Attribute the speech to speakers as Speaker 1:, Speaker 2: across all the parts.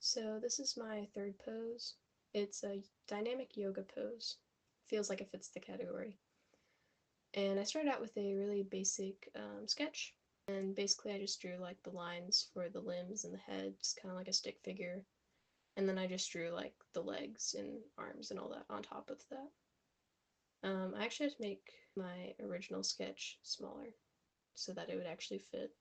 Speaker 1: So this is my third pose. It's a dynamic yoga pose. Feels like it fits the category. And I started out with a really basic sketch. And basically I just drew like the lines for the limbs and the head, just kind of like a stick figure. And then I just drew like the legs and arms and all that on top of that. I actually had to make my original sketch smaller so that it would actually fit.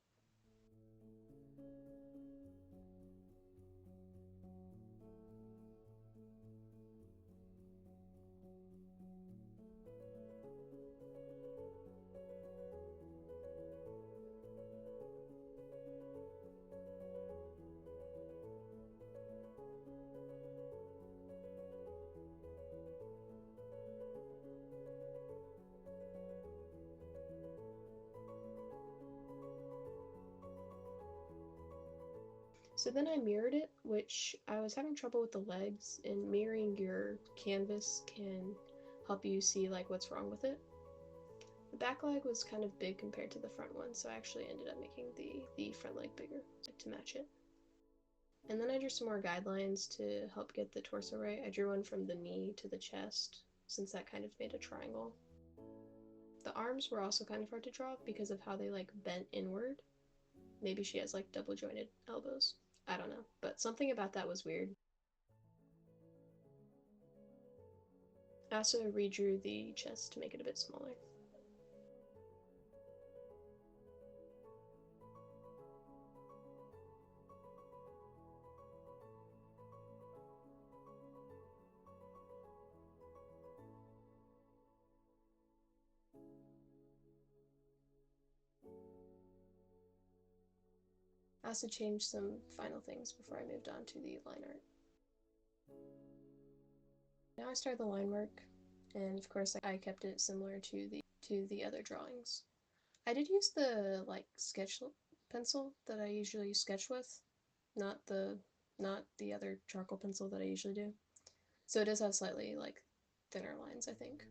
Speaker 1: So then I mirrored it, which I was having trouble with the legs, and mirroring your canvas can help you see like what's wrong with it. The back leg was kind of big compared to the front one, so I actually ended up making the front leg bigger to match it. And then I drew some more guidelines to help get the torso right. I drew one from the knee to the chest, since that kind of made a triangle. The arms were also kind of hard to draw because of how they like bent inward. Maybe she has like double jointed elbows. I don't know, but something about that was weird. I also redrew the chest to make it a bit smaller. I also changed some final things before I moved on to the line art. Now I started the line work, and of course I kept it similar to the other drawings. I did use the like sketch pencil that I usually sketch with, not the other charcoal pencil that I usually do. So it does have slightly like thinner lines, I think.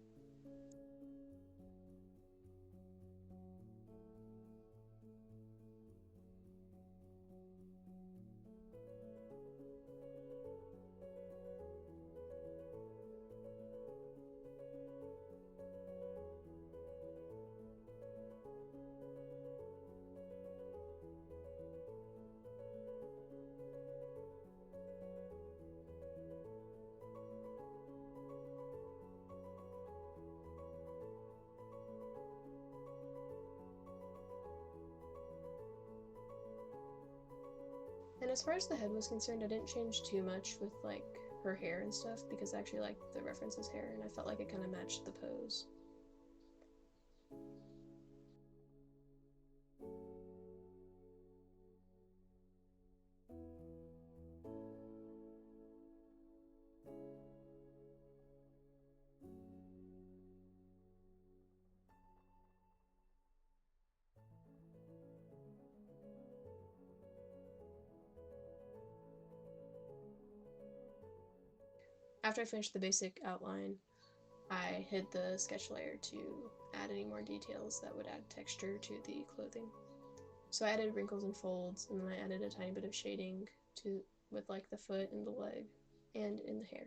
Speaker 1: And as far as the head was concerned, I didn't change too much with like her hair and stuff because I actually liked the reference's hair and I felt like it kind of matched the pose. After I finished the basic outline, I hid the sketch layer to add any more details that would add texture to the clothing. So I added wrinkles and folds, and then I added a tiny bit of shading to with like the foot and the leg and in the hair.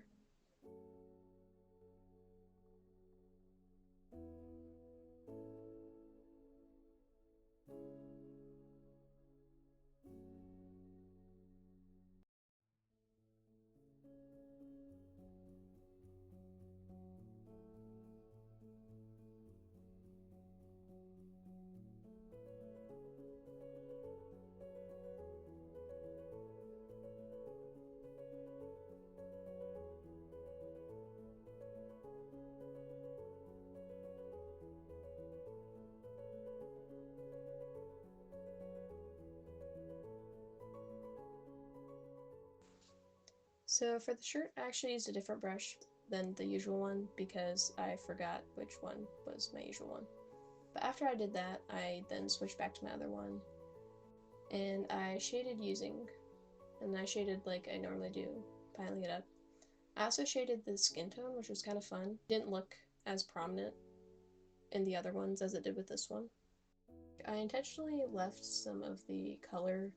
Speaker 1: So for the shirt, I actually used a different brush than the usual one because I forgot which one was my usual one. But after I did that, I then switched back to my other one and I shaded and I shaded like I normally do, piling it up. I also shaded the skin tone, which was kind of fun. It didn't look as prominent in the other ones as it did with this one. I intentionally left some of the color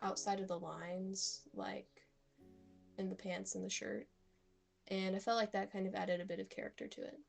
Speaker 1: outside of the lines, like in the pants and the shirt, and I felt like that kind of added a bit of character to it.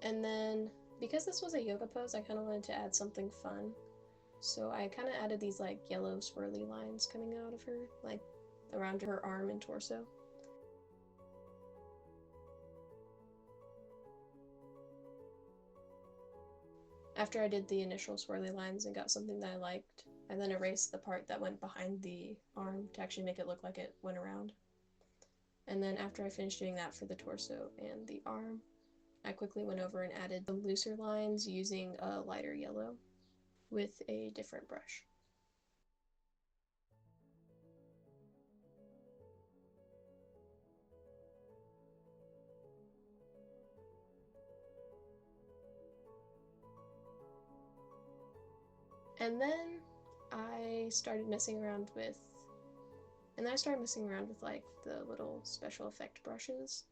Speaker 1: And then, because this was a yoga pose, I kind of wanted to add something fun. So I kind of added these like yellow swirly lines coming out of her, like around her arm and torso. After I did the initial swirly lines and got something that I liked, I then erased the part that went behind the arm to actually make it look like it went around. And then after I finished doing that for the torso and the arm, I quickly went over and added the looser lines using a lighter yellow with a different brush. And then I started messing around with like the little special effect brushes.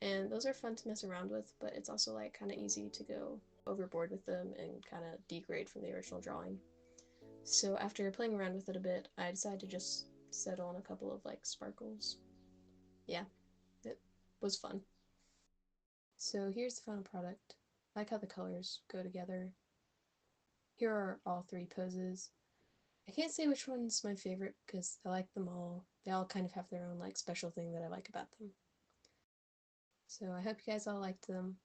Speaker 1: And those are fun to mess around with, but it's also like kind of easy to go overboard with them and kind of degrade from the original drawing. So after playing around with it a bit, I decided to just settle on a couple of like sparkles. Yeah, it was fun. So here's the final product. I like how the colors go together. Here are all three poses. I can't say which one's my favorite because I like them all. They all kind of have their own like special thing that I like about them. So I hope you guys all liked them.